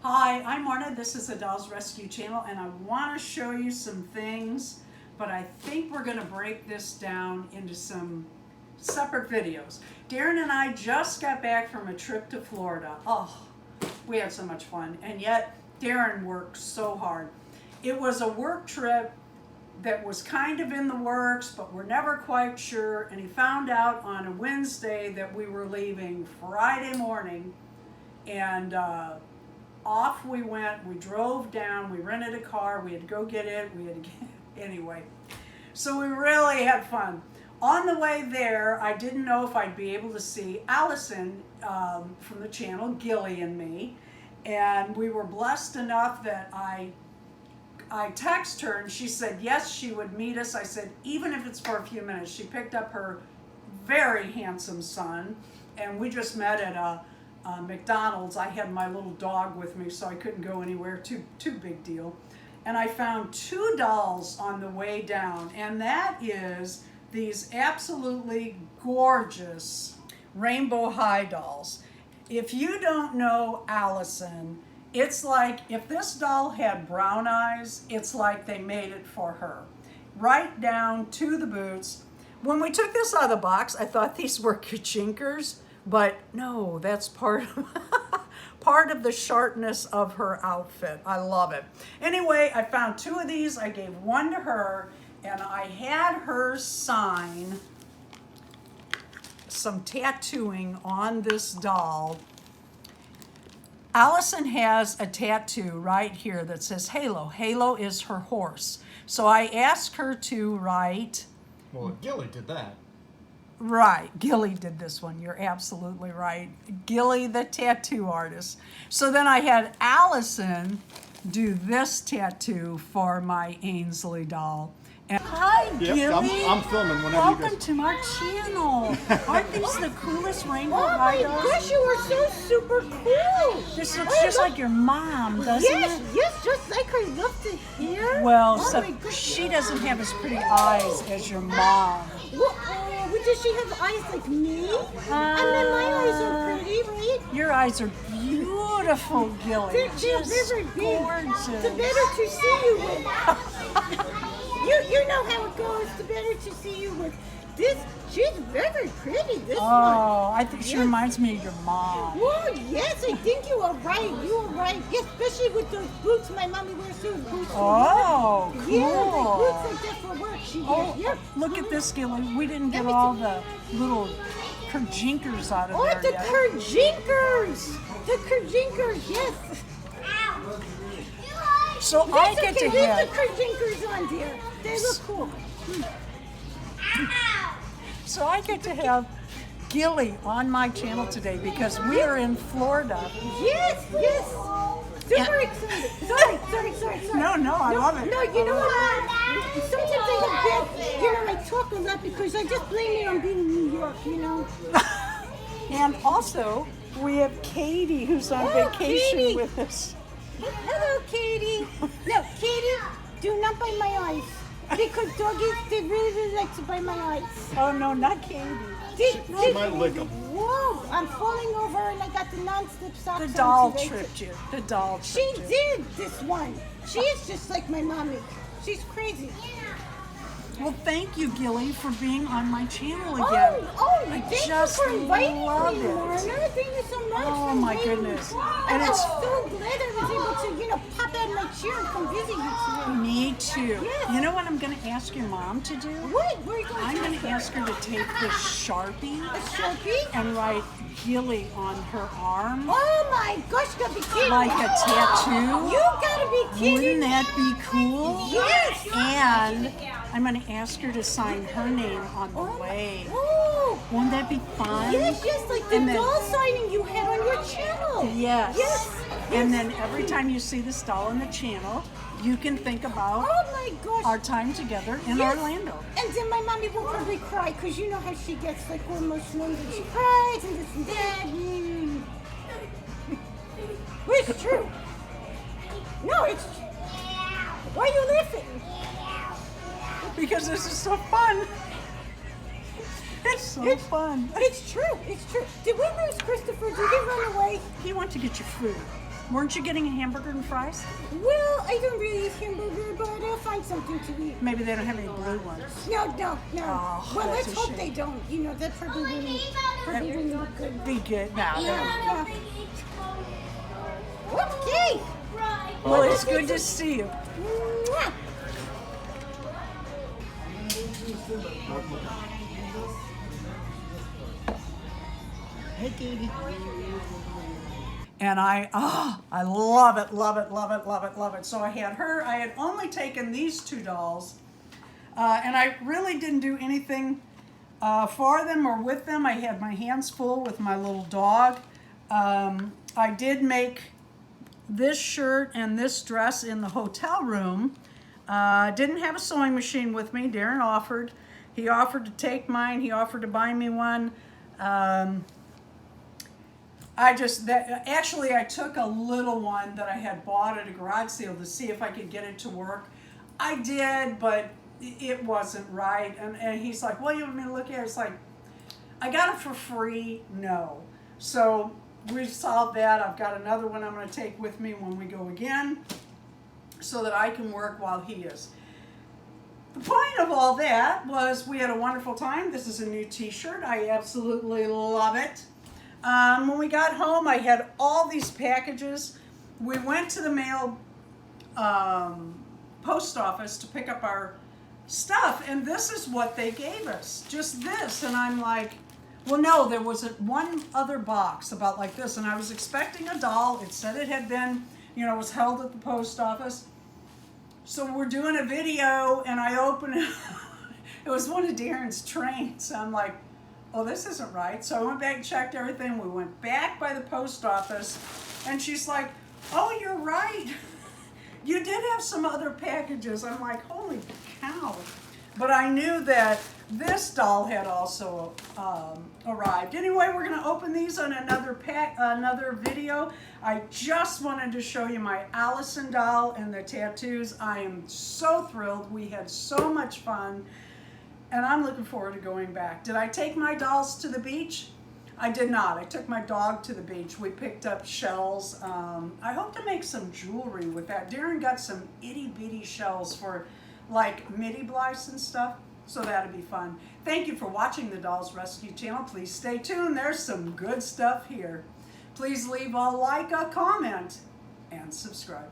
Hi, I'm Marna. This is the Dolls Rescue Channel, and I want to show you some things, but I think we're going to break this down into some separate videos. Darren and I just got back from a trip to Florida. Oh, we had so much fun, and yet Darren worked so hard. It was a work trip that was kind of in the works, but we're never quite sure, and he found out on a Wednesday that we were leaving Friday morning, and off we went. We drove down, we rented a car, we had to go get it, anyway. So we really had fun. On the way there, I didn't know if I'd be able to see Allison from the channel, Gilly and me, and we were blessed enough that I texted her and she said yes, she would meet us. I said, even if it's for a few minutes. She picked up her very handsome son, and we just met at a McDonald's. I had my little dog with me, so I couldn't go anywhere. Too big deal. And I found 2 dolls on the way down, and that is these absolutely gorgeous Rainbow High dolls. If you don't know Allison, it's like if this doll had brown eyes, it's like they made it for her. Right down to the boots. When we took this out of the box, I thought these were kachinkers. But no, that's part of the sharpness of her outfit. I love it. Anyway, I found 2 of these. I gave one to her, and I had her sign some tattooing on this doll. Allison has a tattoo right here that says Halo. Halo is her horse. So I asked her to write. Well, Gilly did that. Right, Gilly did this one. You're absolutely right. Gilly, the tattoo artist. So then I had Allison do this tattoo for my Ainsley doll. And hi, Yep, Gilly. I'm filming whenever Welcome you guys... to our channel. Aren't these the coolest Rainbow High dolls? Oh my gosh, you are so super cool. This looks just like your mom, doesn't it? Yes, just like her. Love to hear. Well, oh so my gosh. she doesn't have as pretty eyes as your mom. Well, does she have eyes like me? And then my eyes are pretty, right? Your eyes are beautiful, Gilly. They're Just very big. gorgeous. The better to see you with. you know how it goes. The better to see you with. This, she's very pretty. This one. Oh, I think she reminds me of your mom. Well, yes, I think you are right. You are right. Especially with those boots. My mommy wears those boots. Oh, cool. Yeah, like boots like that for work. She Oh, yep. look at this, Gilly. We didn't get all the little kerjinkers out of Oh, there the yet. kerjinkers! The kerjinkers, yes. So I get to leave have. the kerjinkers on, dear. They look cool. So I get to have Gilly on my channel today because we are in Florida. Yes. Super excited. Sorry. No, I love it. No, you know what? Sometimes I have bad, I talk a lot because I just blame it on being in New York, you know. And also, we have Katie who's on vacation Katie. with us. Hello, Katie. No, Katie, do not bite my eyes. Because doggies, they really like to bite my eyes. Oh, no, not Katie. She might lick them. Whoa, I'm falling over and I got the non-slip socks The on doll today. tripped you. The doll She tripped you. did, this one. She is just like my mommy. She's crazy. Well, thank you, Gilly, for being on my channel again. Thank just you for inviting love me, it. Marna. Thank you so much Oh, for my inviting goodness. me. And I'm it's- so glad I was able to, pop out of my chair and come visit you today. Me too. Yes. You know what I'm going to ask your mom to do? What? Where are you going I'm to going to ask her to take this Sharpie a Sharpie? and write Gilly on her arm Oh my gosh, you gotta be kidding like me. a tattoo. You gotta be kidding Wouldn't me. that be cool? Yes. And I'm going to ask her to sign her name on the way. Oh. Won't that be fun? Yes, like the And then- doll signing you had on your channel. Yes. Yes. And then every time you see this doll on the channel, you can think about Oh my gosh. our time together in Yes. Orlando. And then my mommy will probably cry because you know how she gets like all emotional and she cries and this and that. Well, it's true. No, it's. Why are you laughing? Because this is so fun. It's so fun. It's true. It's true. Did we lose Christopher? Did he run away? He went to get your food. Weren't you getting a hamburger and fries? Well, I don't really eat hamburger, but I'll find something to eat. Maybe they don't have any blue ones. No. Oh, Well, that's let's a hope shame. they don't. You know, that probably wouldn't look good. Be good now. Yeah. Okay. Well, it's good to see you. Mwah. Hey, Katie. And I love it, love it, love it, love it, love it. So I had her, I had only taken these two dolls, and I really didn't do anything for them or with them. I had my hands full with my little dog. I did make this shirt and this dress in the hotel room. Didn't have a sewing machine with me. Darren offered. He offered to take mine. He offered to buy me one. I took a little one that I had bought at a garage sale to see if I could get it to work. I did, but it wasn't right. And he's like, well, you want me to look at it? It's like, I got it for free. No. So we've solved that. I've got another one I'm going to take with me when we go again so that I can work while he is. The point of all that was we had a wonderful time. This is a new t-shirt. I absolutely love it. When we got home, I had all these packages. We went to the mail post office to pick up our stuff, and this is what they gave us, just this. And I'm like, well, no, there was one other box about like this, and I was expecting a doll. It said it had been, was held at the post office. So we're doing a video, and I open it. It was one of Darren's trains. I'm like, oh, this isn't right. So I went back and checked everything. We went back by the post office, and she's like, oh, you're right. You did have some other packages. I'm like, holy cow. But I knew that this doll had also arrived. Anyway, we're going to open these on another video. I just wanted to show you my Allison doll and the tattoos. I am so thrilled. We had so much fun. And I'm looking forward to going back. Did I take my dolls to the beach? I did not. I took my dog to the beach. We picked up shells. I hope to make some jewelry with that. Darren got some itty bitty shells for like midi Blythes and stuff. So that'd be fun. Thank you for watching the Dolls Rescue channel. Please stay tuned. There's some good stuff here. Please leave a like, a comment, and subscribe.